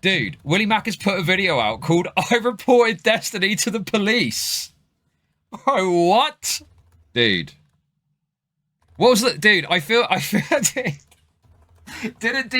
Dude, Willie Mack has put a video out called I Reported Destiny to the Police. Bro, what? Dude. What was that? Dude, I feel didn't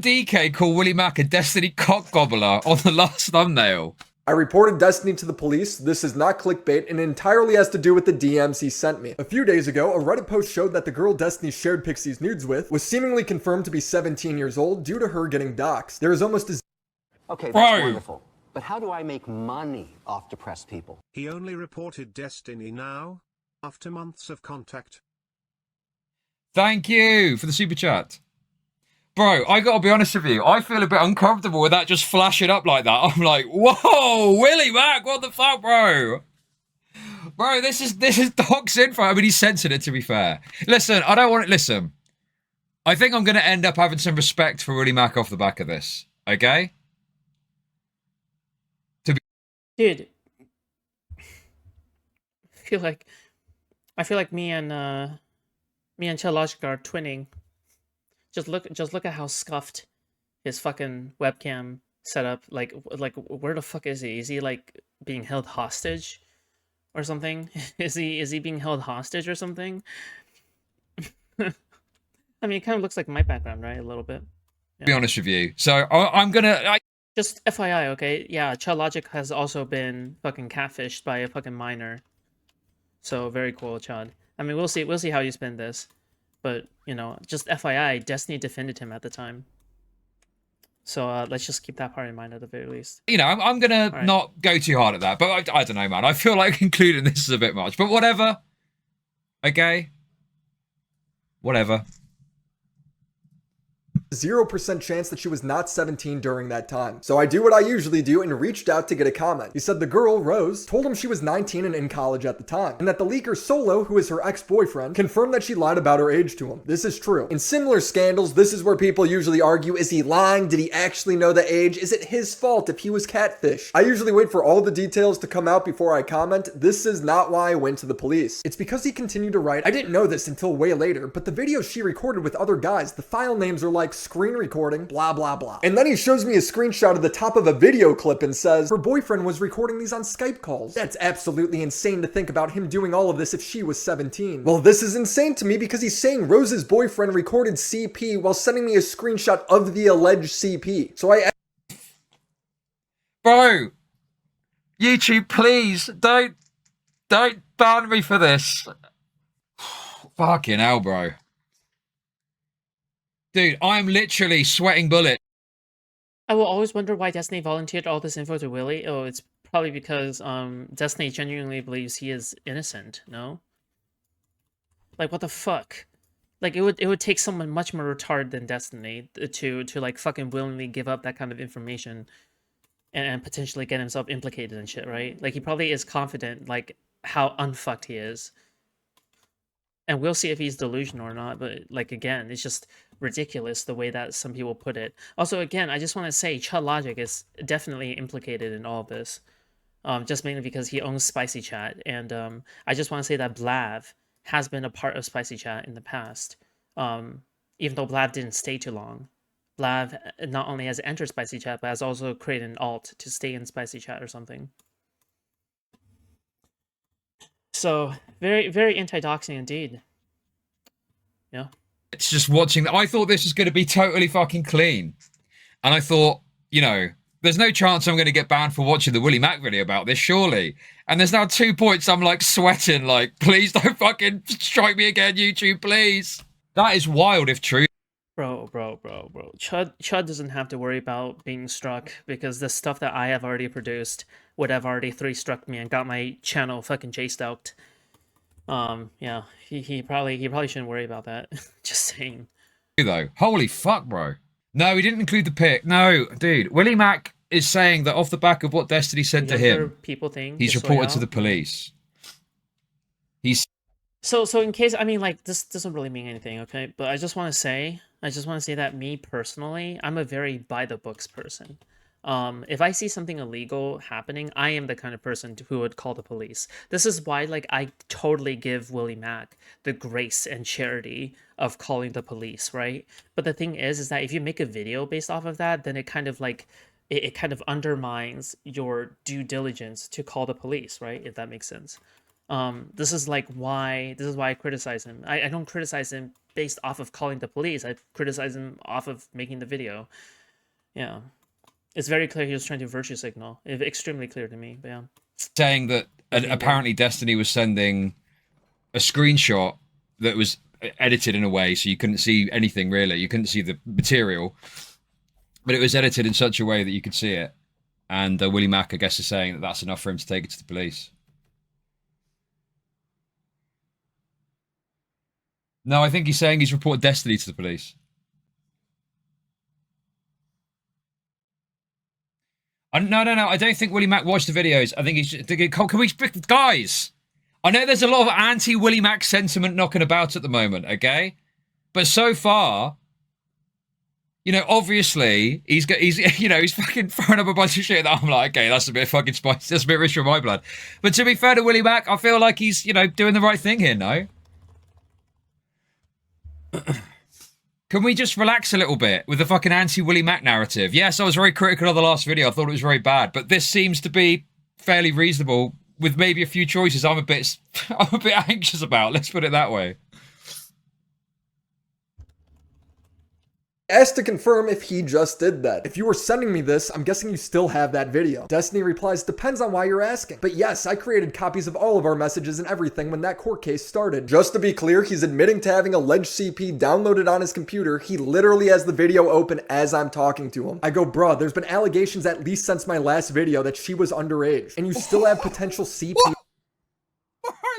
DK call Willie Mack a Destiny cock gobbler on the last thumbnail? I reported Destiny to the police. This is not clickbait and entirely has to do with the DMs he sent me. A few days ago, a Reddit post showed that the girl Destiny shared Pixie's nudes with was seemingly confirmed to be 17 years old due to her getting doxxed. There is almost a... Okay, that's wonderful. But how do I make money off depressed people? He only reported Destiny now, after months of contact. Thank you for the super chat. Bro, I gotta be honest with you. I feel a bit uncomfortable with that just flashing up like that. I'm like, whoa, Willie Mack, what the fuck, bro? Bro, this is Doc's info. I mean, he's censored it, to be fair. Listen, I don't want it. Listen, I think I'm gonna end up having some respect for Willie Mack off the back of this. Okay? Dude, I feel like me and Chudlogic are twinning. Just look at how scuffed his fucking webcam setup. Like where the fuck is he? Is he like being held hostage or something? Is he being held hostage or something? I mean, it kind of looks like my background, right? A little bit. Yeah. Be honest with you. So I'm gonna. Just FYI, okay? Yeah, Chudlogic has also been fucking catfished by a fucking minor. So very cool, Chud. I mean, we'll see how you spin this. But, you know, just FYI, Destiny defended him at the time. So let's just keep that part in mind at the very least. You know, I'm gonna not go too hard at that, but I don't know, man. I feel like including this is a bit much, but whatever. Okay? Whatever. 0% chance that she was not 17 during that time. So I do what I usually do and reached out to get a comment. He said the girl, Rose, told him she was 19 and in college at the time, and that the leaker Solo, who is her ex-boyfriend, confirmed that she lied about her age to him. This is true. In similar scandals, this is where people usually argue, is he lying? Did he actually know the age? Is it his fault if he was catfish? I usually wait for all the details to come out before I comment. This is not why I went to the police. It's because he continued to write, I didn't know this until way later, but the videos she recorded with other guys, the file names are like screen recording, blah, blah, blah. And then he shows me a screenshot of the top of a video clip and says, her boyfriend was recording these on Skype calls. That's absolutely insane to think about him doing all of this if she was 17. Well, this is insane to me because he's saying Rose's boyfriend recorded CP while sending me a screenshot of the alleged CP. So Bro, YouTube, please, don't ban me for this. Fucking hell, bro. Dude, I'm literally sweating bullets. I will always wonder why Destiny volunteered all this info to Willie. Oh, it's probably because Destiny genuinely believes he is innocent, no? Like, what the fuck? Like, it would take someone much more retarded than Destiny to like fucking willingly give up that kind of information and potentially get himself implicated and shit, right? Like, he probably is confident, like, how unfucked he is. And we'll see if he's delusional or not, but, like, again, it's just ridiculous the way that some people put it. Also, again, I just want to say Chudlogic is definitely implicated in all of this. Just mainly because he owns Spicy Chat, and I just want to say that Blav has been a part of Spicy Chat in the past. Even though Blav didn't stay too long. Blav not only has entered Spicy Chat, but has also created an alt to stay in Spicy Chat or something. So, very, very anti-doxing indeed. Yeah. It's just watching. I thought this was going to be totally fucking clean. And I thought, you know, there's no chance I'm going to get banned for watching the Willie Mack video about this, surely. And there's now 2 points I'm, like, sweating, like, please don't fucking strike me again, YouTube, please. That is wild if true. Bro. Chud doesn't have to worry about being struck because the stuff that I have already produced would have already 3-struck me and got my channel fucking chased out. Yeah, he probably shouldn't worry about that. Just saying. Though, holy fuck, bro. No, he didn't include the pic. No, dude. Willie Mack is saying that off the back of what Destiny said to him, people think he's reported to the police. He's so in case, I mean, like, this doesn't really mean anything, okay? But I just want to say that me personally, I'm a very by the books person. If I see something illegal happening, I am the kind of person who would call the police. This is why, like, I totally give Willie Mack the grace and charity of calling the police, right? But the thing is that if you make a video based off of that, then it kind of like it kind of undermines your due diligence to call the police, right? If that makes sense. This is why I criticize him. I don't criticize him based off of calling the police. I criticize him off of making the video. Yeah. It's very clear he was trying to virtue signal. Extremely clear to me, but yeah. Saying that apparently Destiny was sending a screenshot that was edited in a way so you couldn't see anything really. You couldn't see the material, but it was edited in such a way that you could see it. And Willie Mack, I guess, is saying that that's enough for him to take it to the police. No, I think he's saying he's reported Destiny to the police. No. I don't think Willie Mack watched the videos. I think he's... Can we... Guys! I know there's a lot of anti-Willie Mack sentiment knocking about at the moment, okay? But so far... You know, obviously, he's fucking throwing up a bunch of shit that I'm like, okay, that's a bit fucking spicy. That's a bit rich for my blood. But to be fair to Willie Mack, I feel like he's, doing the right thing here, no? Can we just relax a little bit with the fucking anti-Willie Mack narrative? Yes, I was very critical of the last video. I thought it was very bad, but this seems to be fairly reasonable with maybe a few choices I'm a bit anxious about. Let's put it that way. Asked to confirm if he just did that. If you were sending me this, I'm guessing you still have that video. Destiny replies, depends on why you're asking. But yes, I created copies of all of our messages and everything when that court case started. Just to be clear, he's admitting to having alleged CP downloaded on his computer. He literally has the video open as I'm talking to him. I go, bruh, there's been allegations at least since my last video that she was underage. And you still have potential CP.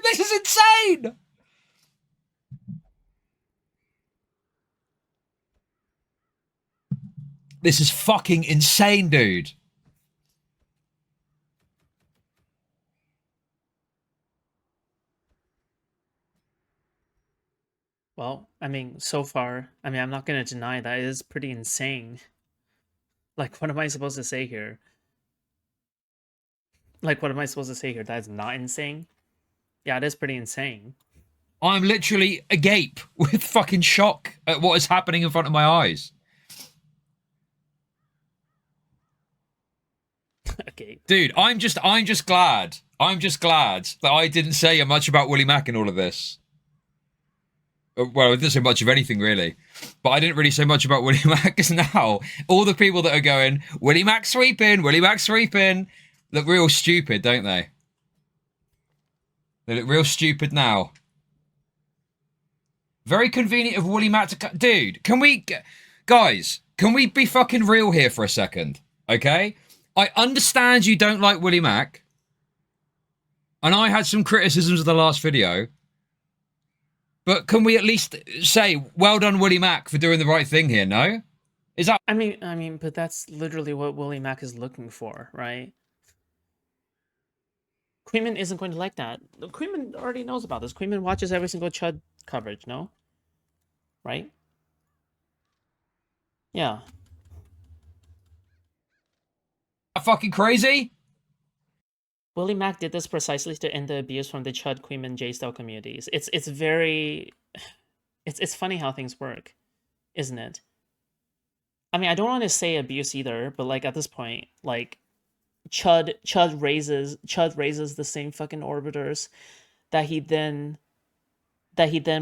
This is insane! This is fucking insane, dude. Well, I mean, so far, I'm not going to deny that it is pretty insane. Like, what am I supposed to say here? That's not insane? Yeah, it is pretty insane. I'm literally agape with fucking shock at what is happening in front of my eyes. Okay. Dude, I'm just glad. I'm just glad that I didn't say much about Willie Mack in all of this. Well, I didn't say much of anything, really. But I didn't really say much about Willie Mack, because now, all the people that are going, Willie Mack sweeping, look real stupid, don't they? They look real stupid now. Very convenient of Willie Mack to... Dude, can we... Guys, can we be fucking real here for a second? Okay? I understand you don't like Willie Mack. And I had some criticisms of the last video. But can we at least say, well done, Willie Mack, for doing the right thing here, no? Is that... I mean, but that's literally what Willie Mack is looking for, right? Kuihman isn't going to like that. Kuihman already knows about this. Kuihman watches every single Chud coverage, no? Right? Yeah. fucking crazy? Willie Mack did this precisely to end the abuse from the Chud, Kuihman, J-style communities. It's very... It's funny how things work, isn't it? I mean, I don't want to say abuse either, but like at this point, like Chud raises the same fucking orbiters that he then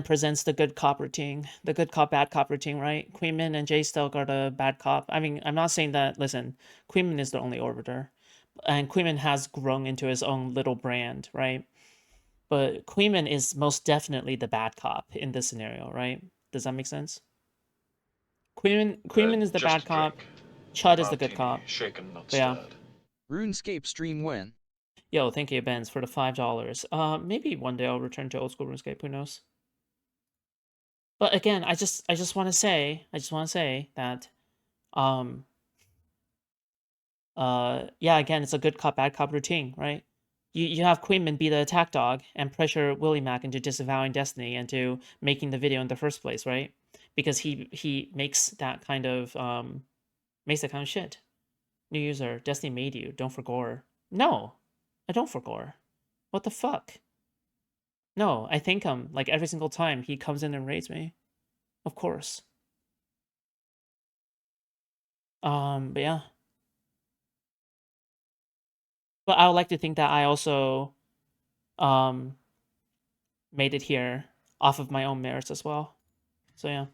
presents the good cop routine, the good cop bad cop routine, right? Kuihman and J-style got a bad cop. I mean, I'm not saying that. Listen, Kuihman is the only orbiter, and Kuihman has grown into his own little brand, right? But Kuihman is most definitely the bad cop in this scenario, right? Does that make sense? Kuihman is the bad cop. Chud is the good cop. Shaken, not Yeah. stirred. RuneScape stream win. Yo, thank you, Benz, for the $5. Maybe one day I'll return to old school RuneScape. Who knows? But again, I just want to say that, yeah, again, it's a good cop bad cop routine, right? You have Kuihman be the attack dog and pressure Willie Mack into disavowing Destiny and to making the video in the first place, right? Because he makes that kind of shit. New user, Destiny made you. Don't forgore. No, I don't forgore. What the fuck? No, I thank him like every single time he comes in and raids me. Of course. But yeah. But I would like to think that I also made it here off of my own merits as well. So yeah.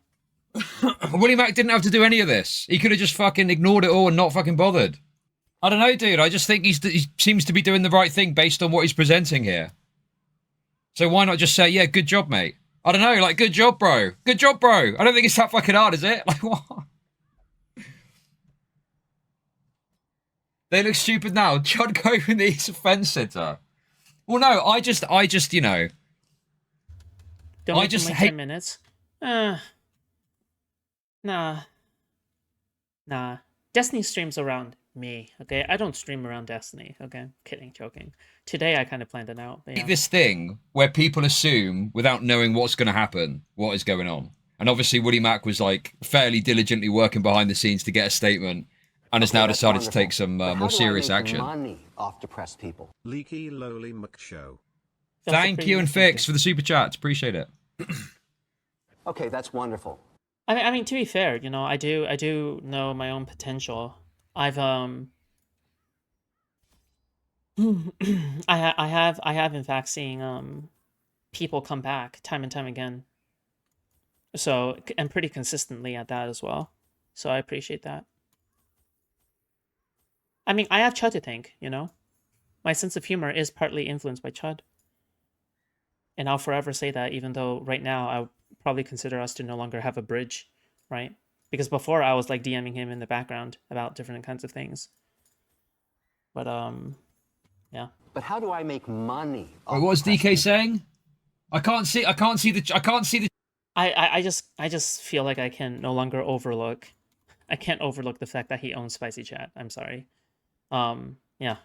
Willie Mac didn't have to do any of this. He could have just fucking ignored it all and not fucking bothered. I don't know, dude. I just think he seems to be doing the right thing based on what he's presenting here. So why not just say, yeah, good job, mate? I don't know, like, good job, bro. Good job, bro. I don't think it's that fucking hard, is it? Like, what? They look stupid now. Chud Cohen is a fence sitter. Well, no, I just, you know. Don't I make just them like hate... 10 minutes. Nah. Destiny streams around me, okay? I don't stream around Destiny, okay? Kidding, joking. Today I kind of planned it out. But yeah. This thing where people assume, without knowing what's going to happen, what is going on. And obviously Woody Mac was, like, fairly diligently working behind the scenes to get a statement, and has now decided to take some more serious action. Money off depressed people. Leaky Lowly McShow. Thank you and Fix for the super chats. Appreciate it. Okay, that's wonderful. I mean, to be fair, you know, I do know my own potential. I've I have in fact seen people come back time and time again. So, and pretty consistently at that as well. So I appreciate that. I mean, I have Chud to thank, you know? My sense of humor is partly influenced by Chud. And I'll forever say that, even though right now I would probably consider us to no longer have a bridge, right? Because before I was like DMing him in the background about different kinds of things. But yeah. But how do I make money? Wait, what was DK saying? I can't see the I just feel like I can no longer overlook. I can't overlook the fact that he owns Spicy Chat. I'm sorry. Yeah.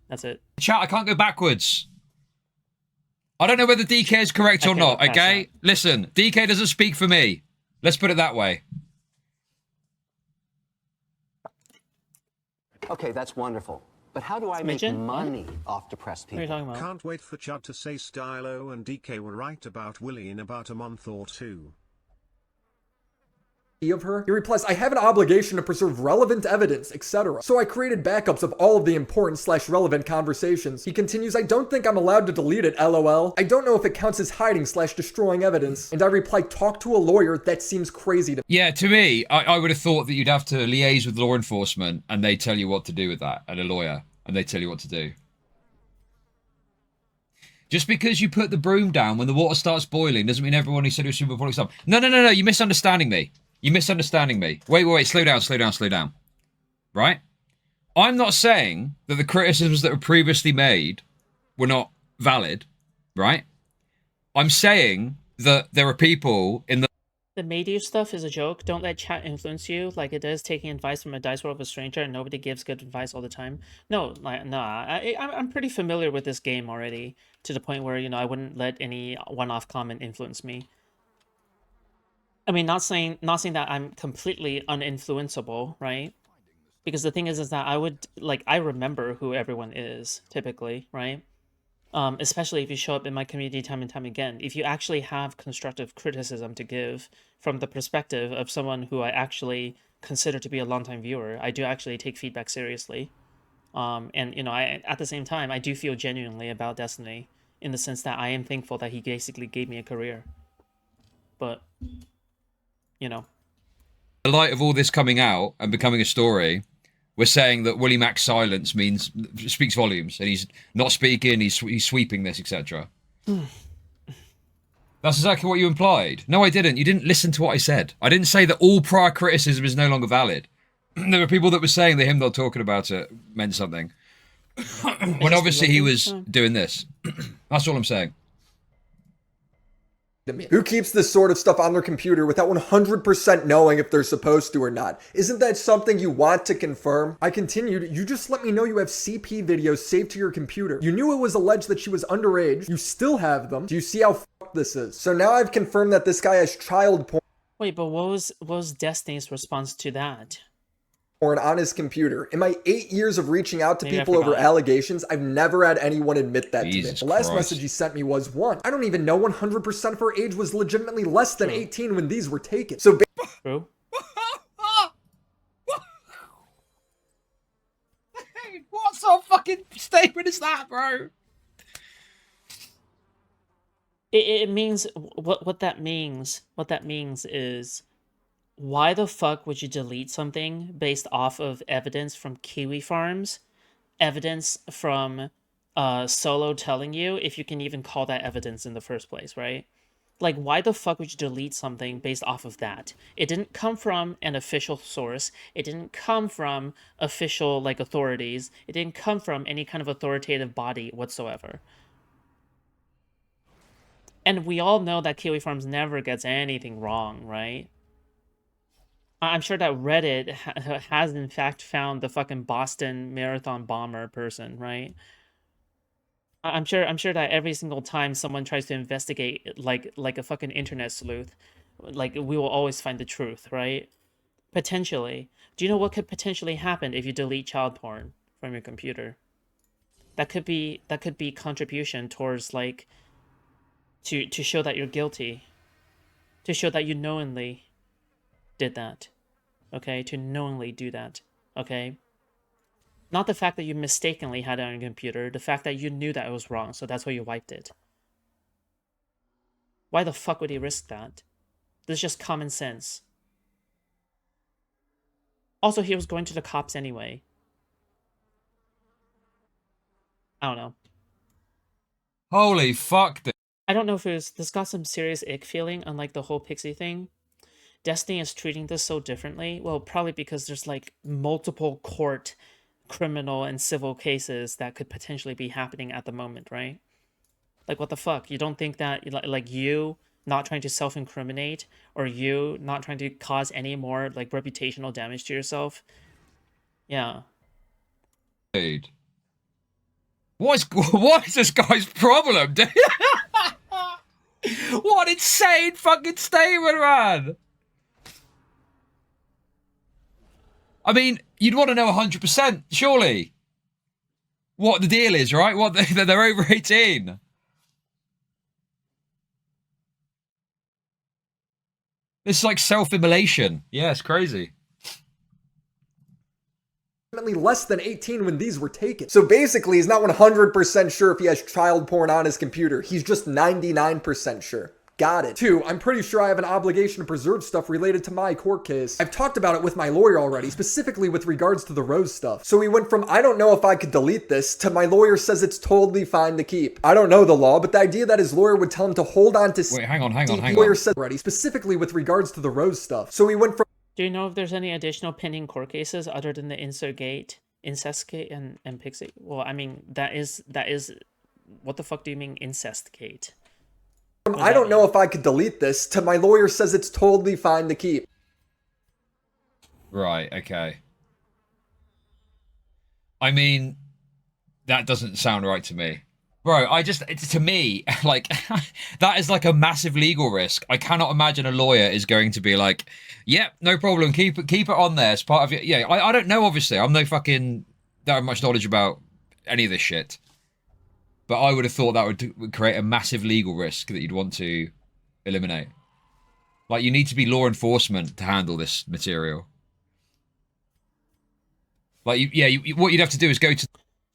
That's it. chat. I can't go backwards. I don't know whether DK is correct or not, okay? Listen, DK doesn't speak for me. Let's put it that way. Okay, that's wonderful. But how do I make money off depressed people? What are you talking about? Can't wait for Chud to say Stylo and DK were right about Willie in about a month or two. Of her. He replies, I have an obligation to preserve relevant evidence, etc. So I created backups of all of the important / relevant conversations. He continues, I don't think I'm allowed to delete it, lol. I don't know if it counts as hiding / destroying evidence. And I reply, talk to a lawyer, that seems crazy to me. Yeah, to me, I would have thought that you'd have to liaise with law enforcement and they tell you what to do with that, and a lawyer, and they tell you what to do. Just because you put the broom down when the water starts boiling doesn't mean everyone who said it was super public stuff. No, you're misunderstanding me. You're misunderstanding me. Wait, slow down. Right? I'm not saying that the criticisms that were previously made were not valid, right? I'm saying that there are people in the... The made you stuff is a joke. Don't let chat influence you like it is taking advice from a dice roll of a stranger and nobody gives good advice all the time. No, I'm pretty familiar with this game already to the point where, you know, I wouldn't let any one-off comment influence me. I mean, not saying that I'm completely uninfluenceable, right? Because the thing is that I remember who everyone is typically, right? Especially if you show up in my community time and time again. If you actually have constructive criticism to give from the perspective of someone who I actually consider to be a longtime viewer, I do actually take feedback seriously. And you know, at the same time, I do feel genuinely about Destiny in the sense that I am thankful that he basically gave me a career. But you know, in light of all this coming out and becoming a story, we're saying that Willie Mac's silence speaks volumes, and he's not speaking, he's sweeping this, etc. That's exactly what you implied. No, I didn't. You didn't listen to what I said. I didn't say that all prior criticism is no longer valid. There were people that were saying that him not talking about it meant something. When obviously he was doing this. That's all I'm saying. Who keeps this sort of stuff on their computer without 100% knowing if they're supposed to or not? Isn't that something you want to confirm? I continued, you just let me know you have CP videos saved to your computer. You knew it was alleged that she was underage. You still have them. Do you see how fucked this is? So now I've confirmed that this guy has child porn. Wait, but what was Destiny's response to that? porn on his computer. In my 8 years of reaching out to Maybe I people over forgot. allegations, I've never had anyone admit that to me. Jesus The last Christ. message he sent me was one. I don't even know 100% of her age was legitimately less than True. 18 when these were taken. So True. What sort of fucking statement is that, bro? It means what that means. What that means is, why the fuck would you delete something based off of evidence from kiwi farms, evidence from Solo telling you, if you can even call that evidence in the first place, right? Like, why the fuck would you delete something based off of that? It didn't come from an official source. It didn't come from official, like, authorities. It didn't come from any kind of authoritative body whatsoever. And we all know that Kiwi Farms never gets anything wrong, right? I'm sure that Reddit has in fact found the fucking Boston Marathon bomber person, right? I'm sure that every single time someone tries to investigate like a fucking internet sleuth, like, we will always find the truth, right? Potentially. Do you know what could potentially happen if you delete child porn from your computer? That could be contribution towards, like, to show that you're guilty. To show that you knowingly did that. Okay? To knowingly do that. Okay? Not the fact that you mistakenly had it on your computer, the fact that you knew that it was wrong, so that's why you wiped it. Why the fuck would he risk that? This is just common sense. Also, he was going to the cops anyway. I don't know. Holy fuck. I don't know if this got some serious ick feeling, unlike the whole Pixie thing. Destiny is treating this so differently. Well, probably because there's, like, multiple court criminal and civil cases that could potentially be happening at the moment, right? Like, what the fuck? You don't think that, like, you not trying to self-incriminate, or you not trying to cause any more, like, reputational damage to yourself? Yeah. Dude. What is this guy's problem, dude? What an insane fucking statement, man! I mean, you'd want to know 100%, surely. What the deal is, right? What they're over 18. This is like self-immolation. Yeah, it's crazy. less than 18 when these were taken. So basically, he's not 100% sure if he has child porn on his computer. He's just 99% sure. Got it. 2, I'm pretty sure I have an obligation to preserve stuff related to my court case. I've talked about it with my lawyer already, specifically with regards to the Rose stuff. So we went from, I don't know if I could delete this, to my lawyer says it's totally fine to keep. I don't know the law, but the idea that his lawyer would tell him to hold on to... Wait, hang on. Lawyer said already, specifically with regards to the Rose stuff. So we went from... Do you know if there's any additional pending court cases other than the incest gate, and Pixie? Well, I mean, that is... What the fuck do you mean, incest gate? I don't know if I could delete this, to my lawyer says it's totally fine to keep. Right, okay. I mean, that doesn't sound right to me. Bro, to me, like, that is like a massive legal risk. I cannot imagine a lawyer is going to be like, yep, no problem, keep it on there. It's part of it. Yeah, I don't know, obviously. I'm no fucking, don't have much knowledge about any of this shit. But I would have thought that would create a massive legal risk that you'd want to eliminate. Like, you need to be law enforcement to handle this material. Like, what you'd have to do is go to...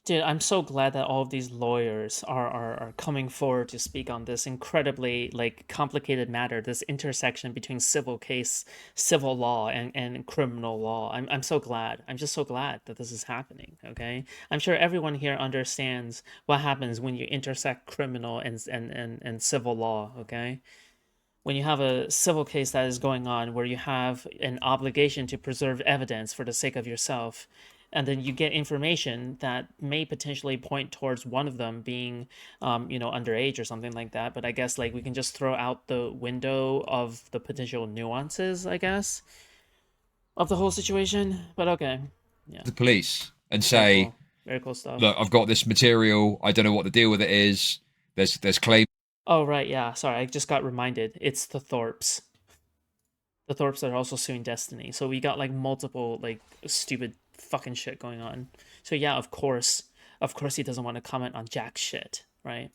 Dude, I'm so glad that all of these lawyers are coming forward to speak on this incredibly, like, complicated matter, this intersection between civil law and criminal law. I'm so glad. I'm just so glad that this is happening, okay? I'm sure everyone here understands what happens when you intersect criminal and civil law, okay? When you have a civil case that is going on where you have an obligation to preserve evidence for the sake of yourself, and then you get information that may potentially point towards one of them being, underage or something like that. But I guess, like, we can just throw out the window of the potential nuances, I guess, of the whole situation. But okay, yeah. The police and say, very cool stuff. Look, I've got this material. I don't know what the deal with it is. There's claim. Oh right, yeah. Sorry, I just got reminded. It's the Thorpes. The Thorpes are also suing Destiny, so we got like multiple like stupid fucking shit going on. So yeah, of course he doesn't want to comment on jack shit, right?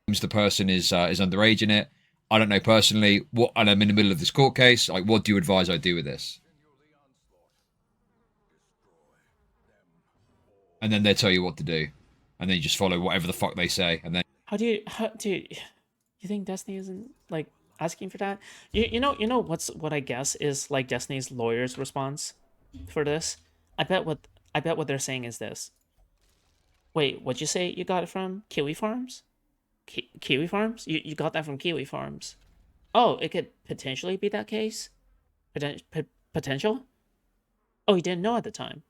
The person is underage in it. I don't know personally. What, and I'm in the middle of this court case. Like, what do you advise I do with this? And then they tell you what to do, and then you just follow whatever the fuck they say, and then. How do you think Destiny isn't like asking for that? You know what I guess is like Destiny's lawyer's response for this? I bet what they're saying is this. Wait, what'd you say you got it from? Kiwi Farms? Kiwi Farms? You got that from Kiwi Farms. Oh, it could potentially be that case? Potential? Oh, you didn't know at the time.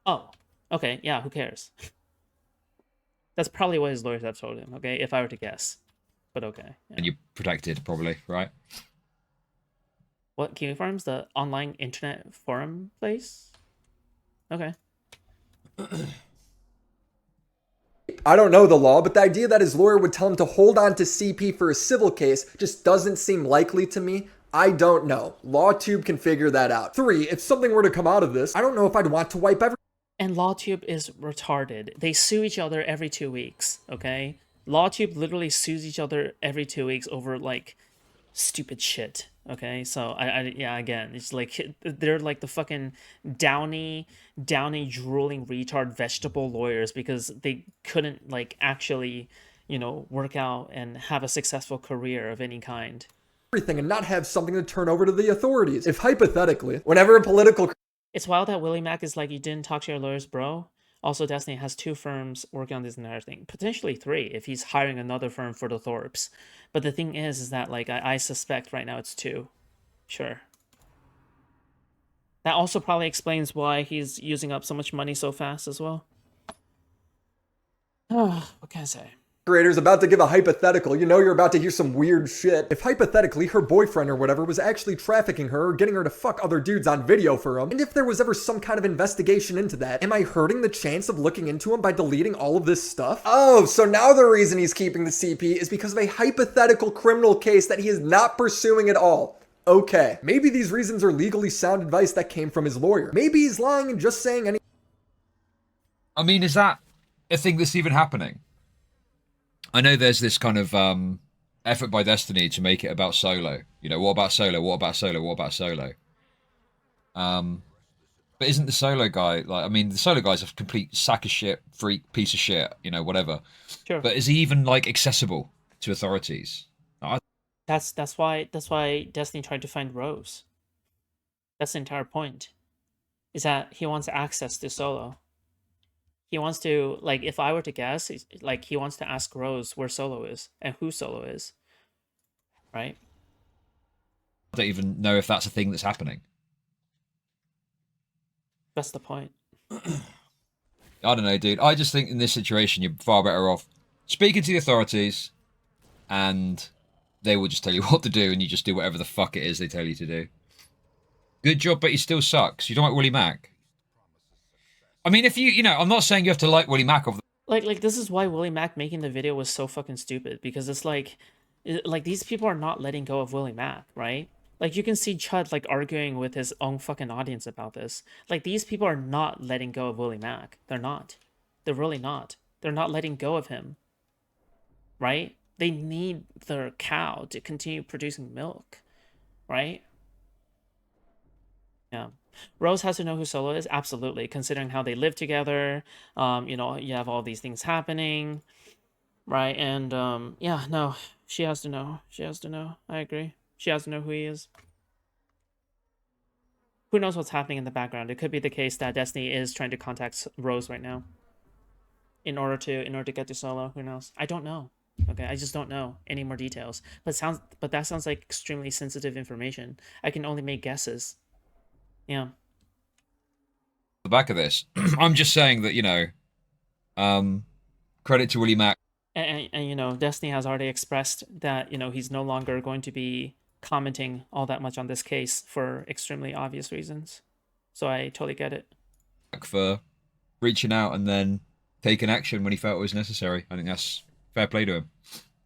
Oh, okay, yeah, who cares? That's probably what his lawyers have told him, okay? If I were to guess. But okay. Yeah. And you're protected, probably, right? What, Kiwi Farms? The online internet forum place? Okay. I don't know the law, but the idea that his lawyer would tell him to hold on to CP for a civil case just doesn't seem likely to me. I don't know. LawTube can figure that out. 3, if something were to come out of this, I don't know if I'd want to wipe every. And LawTube is retarded. They sue each other every 2 weeks, okay? LawTube literally sues each other every 2 weeks over, like, stupid shit, okay? So, yeah, again, it's like, they're like the fucking downy, drooling retard vegetable lawyers because they couldn't, like, actually, you know, work out and have a successful career of any kind. Everything and not have something to turn over to the authorities. If hypothetically, whenever a political. It's wild that Willie Mack is like, you didn't talk to your lawyers, bro. Also, Destiny has 2 firms working on this entire thing. Potentially 3 if he's hiring another firm for the Thorpes. But the thing is that, like, I suspect right now it's 2. Sure. That also probably explains why he's using up so much money so fast as well. Oh, what can I say? Creator's about to give a hypothetical. You know you're about to hear some weird shit. If hypothetically her boyfriend or whatever was actually trafficking her or getting her to fuck other dudes on video for him, and if there was ever some kind of investigation into that, am I hurting the chance of looking into him by deleting all of this stuff? Oh, so now the reason he's keeping the CP is because of a hypothetical criminal case that he is not pursuing at all. Okay, maybe these reasons are legally sound advice that came from his lawyer. Maybe he's lying and just saying any. I mean, is that a thing that's even happening? I know there's this kind of effort by Destiny to make it about Solo. You know, what about Solo? What about Solo? What about Solo? But isn't the Solo guy, like, I mean, the Solo guy's a complete sack of shit, freak, piece of shit, you know, whatever. Sure. But is he even, like, accessible to authorities? That's why Destiny tried to find Rose. That's the entire point. Is that he wants access to Solo. He wants to, like, if I were to guess, like, he wants to ask Rose where Solo is and who Solo is. Right? I don't even know if that's a thing that's happening. That's the point. I don't know, dude. I just think in this situation, you're far better off speaking to the authorities, and they will just tell you what to do, and you just do whatever the fuck it is they tell you to do. Good job, but he still sucks. You don't like Willie Mack? I mean, if you know, I'm not saying you have to like Willie Mack. Like this is why Willie Mack making the video was so fucking stupid, because it's like these people are not letting go of Willie Mack, right? Like, you can see Chud, like, arguing with his own fucking audience about this. Like, these people are not letting go of Willie Mack. They're not. They're really not. They're not letting go of him. Right? They need their cow to continue producing milk. Right? Yeah. Rose has to know who Solo is? Absolutely. Considering how they live together. You know, you have all these things happening. Right? And, yeah, no. She has to know. She has to know. I agree. She has to know who he is. Who knows what's happening in the background? It could be the case that Destiny is trying to contact Rose right now. In order to get to Solo. Who knows? I don't know. Okay, I just don't know any more details. But that sounds like extremely sensitive information. I can only make guesses. Yeah. The back of this, I'm just saying that, you know, credit to Willie Mack. And you know, Destiny has already expressed that, you know, he's no longer going to be commenting all that much on this case for extremely obvious reasons. So I totally get it. For reaching out and then taking action when he felt it was necessary. I think that's fair play to him.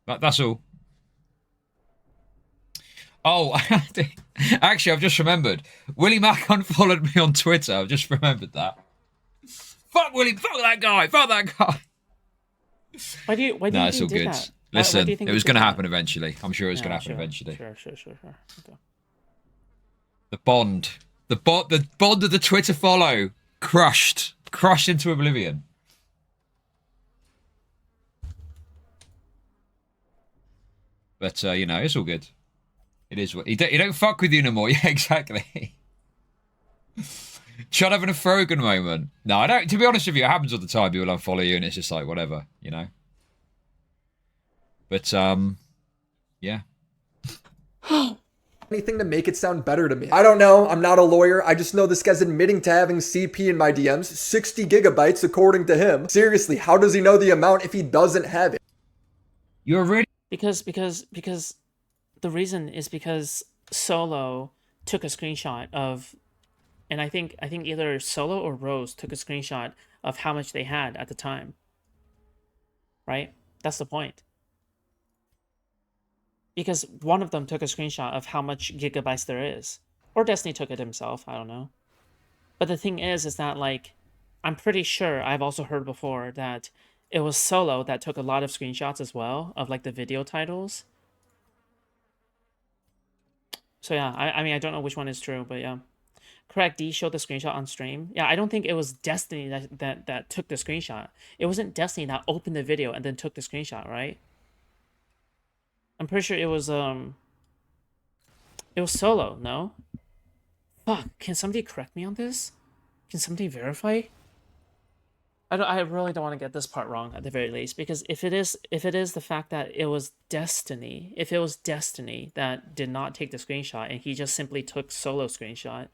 That's all. Oh, actually, I've just remembered. Willie Mack unfollowed me on Twitter. I've just remembered that. Fuck Willie. Fuck that guy. Fuck that guy. Why do you No, it's all think he did good. that? Why Listen, do you think it he was did going to that? happen eventually. I'm sure it was Yeah, going to happen sure, eventually. Sure. Okay. The bond. The bond of the Twitter follow. Crushed into oblivion. But, you know, it's all good. It is what... He don't fuck with you no more. Yeah, exactly. Chud having a Frogan moment. No, I don't... To be honest with you, it happens all the time. People unfollow you and it's just like, whatever, you know? But, yeah. Anything to make it sound better to me. I don't know. I'm not a lawyer. I just know this guy's admitting to having CP in my DMs. 60 gigabytes according to him. Seriously, how does he know the amount if he doesn't have it? You're really... Because the reason is because Solo took a screenshot of, and I think either Solo or Rose took a screenshot of how much they had at the time. Right? That's the point. Because one of them took a screenshot of how much gigabytes there is. Or Destiny took it himself, I don't know. But the thing is that, like, I'm pretty sure I've also heard before that it was Solo that took a lot of screenshots as well of, like, the video titles. So yeah, I mean, I don't know which one is true, but yeah. Correct, D showed the screenshot on stream. Yeah, I don't think it was Destiny that took the screenshot. It wasn't Destiny that opened the video and then took the screenshot, right? I'm pretty sure it was Solo, no? Fuck, can somebody correct me on this? Can somebody verify? I really don't want to get this part wrong at the very least, because if it is the fact that it was Destiny, if it was Destiny that did not take the screenshot and he just simply took Solo screenshot,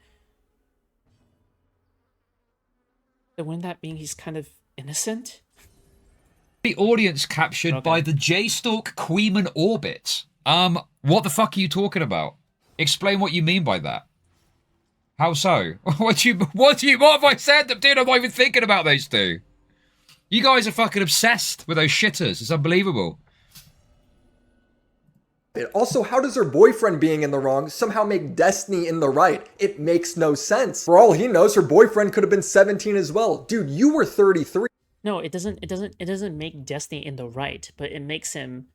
then wouldn't that mean he's kind of innocent? The audience captured by the J-Stalk Kuihman orbit. What the fuck are you talking about? Explain what you mean by that. How so? What have I said? Dude, I'm not even thinking about those two. You guys are fucking obsessed with those shitters. It's unbelievable. Also, how does her boyfriend being in the wrong somehow make Destiny in the right? It makes no sense. For all he knows, her boyfriend could have been 17 as well. Dude, you were 33. No, it doesn't make Destiny in the right, but it makes him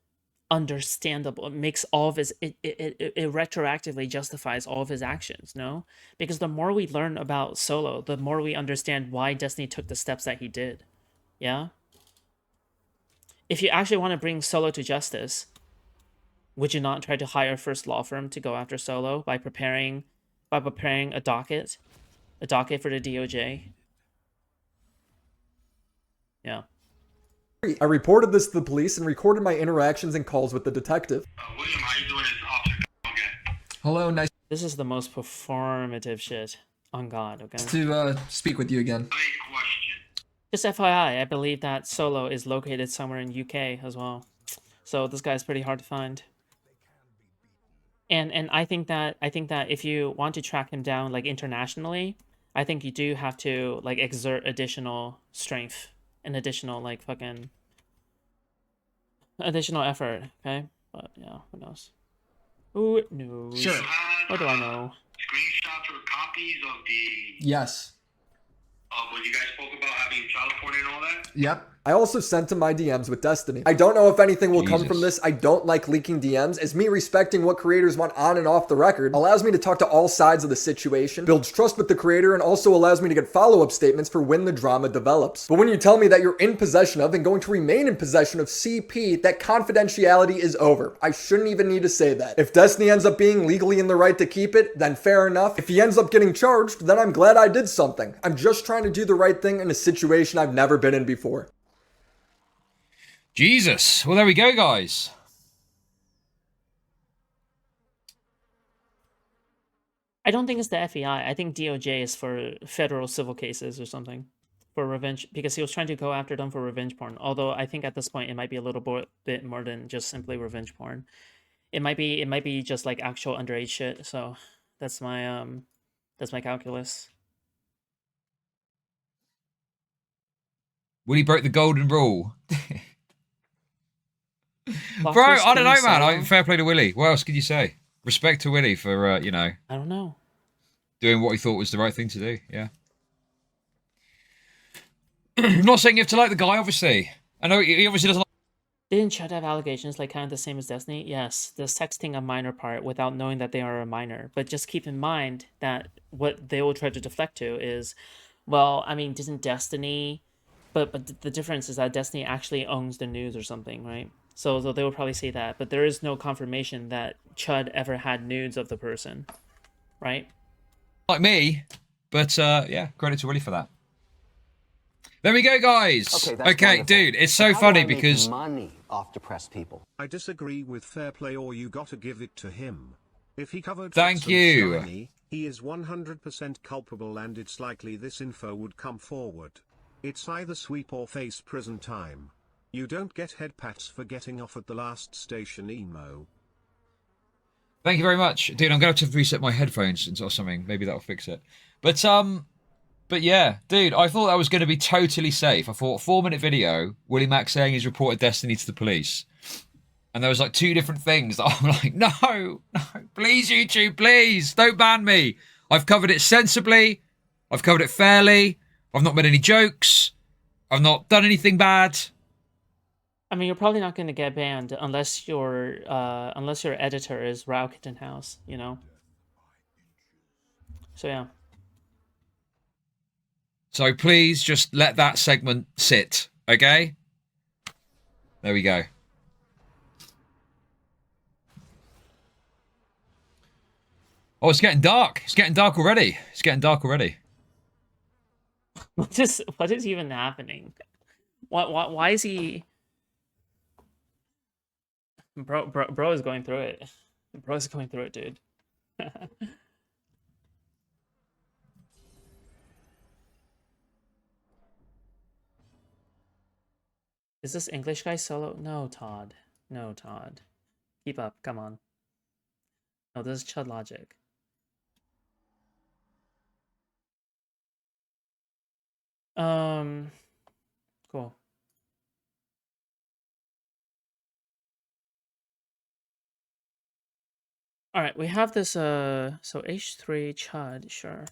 understandable. It makes all of his it retroactively justifies all of his actions, no? Because the more we learn about Solo, the more we understand why Destiny took the steps that he did. Yeah? If you actually want to bring Solo to justice, would you not try to hire a first law firm to go after Solo by preparing a docket for the DOJ? Yeah. I reported this to the police and recorded my interactions and calls with the detective. William, how you doing? It's Officer again. Hello, nice This is the most performative shit on God, okay? to speak with you again. Great question. Just FYI, I believe that Solo is located somewhere in UK as well. So this guy's pretty hard to find. And I think that if you want to track him down like internationally, I think you do have to like exert additional strength and additional like fucking additional effort, okay? But yeah, who knows? Who knows? Sure. What do I know? Screenshots or copies of the Yes. what you guys spoke about having child porn and all that? Yep. I also sent him my DMs with Destiny. I don't know if anything will come from Jesus. this. I don't like leaking DMs, as me respecting what creators want on and off the record allows me to talk to all sides of the situation, builds trust with the creator, and also allows me to get follow-up statements for when the drama develops. But when you tell me that you're in possession of and going to remain in possession of CP, that confidentiality is over. I shouldn't even need to say that. If Destiny ends up being legally in the right to keep it, then fair enough. If he ends up getting charged, then I'm glad I did something. I'm just trying to do the right thing in a situation I've never been in before. Jesus. Well, there we go, guys. I don't think it's the FEI. I think DOJ is for federal civil cases or something. For revenge, because he was trying to go after them for revenge porn. Although I think at this point it might be a little bit more than just simply revenge porn. It might be just like actual underage shit. So that's my calculus. Willie broke the golden rule. Bro, Boxers I don't know, skinny man. Solo? Fair play to Willie. What else could you say? Respect to Willie for, you know, I don't know. doing what he thought was the right thing to do. Yeah. I'm not saying you have to like the guy, obviously. I know he obviously doesn't. Didn't Chud have allegations like kind of the same as Destiny? Yes, the sexting a minor part without knowing that they are a minor. But just keep in mind that what they will try to deflect to is, well, I mean, isn't Destiny? But the difference is that Destiny actually owns the news or something, right? So they will probably say that, but there is no confirmation that Chud ever had nudes of the person, right? Like me, but yeah, credit to Willie for that. There we go, guys. Okay, that's Okay, wonderful. dude, it's so But how do funny I make because money off depressed people. I disagree with fair play or you gotta give it to him. If he covered Thank Fats and you. Shiny, he is 100% culpable and it's likely this info would come forward. It's either sweep or face prison time. You don't get head pats for getting off at the last station emo. thank you very much, dude. I'm gonna have to reset my headphones or something. Maybe that'll fix it. But yeah, dude, I thought that was going to be totally safe. I thought 4-minute video, Willie Mack saying he's reported Destiny to the police. And there was like 2 different things that I'm like, no, please YouTube, please, don't ban me. I've covered it sensibly. I've covered it fairly. I've not made any jokes. I've not done anything bad. I mean, you're probably not going to get banned unless your editor is Rauketon House, you know. So yeah. So please just let that segment sit, okay? There we go. Oh, it's getting dark. It's getting dark already. It's getting dark already. What is even happening? Why is he? Bro is going through it. Bro is going through it, dude. Is this English guy solo? No, Todd. No, Todd. Keep up. Come on. No, this is Chudlogic. Cool. All right, we have this so H3 Chud, sure.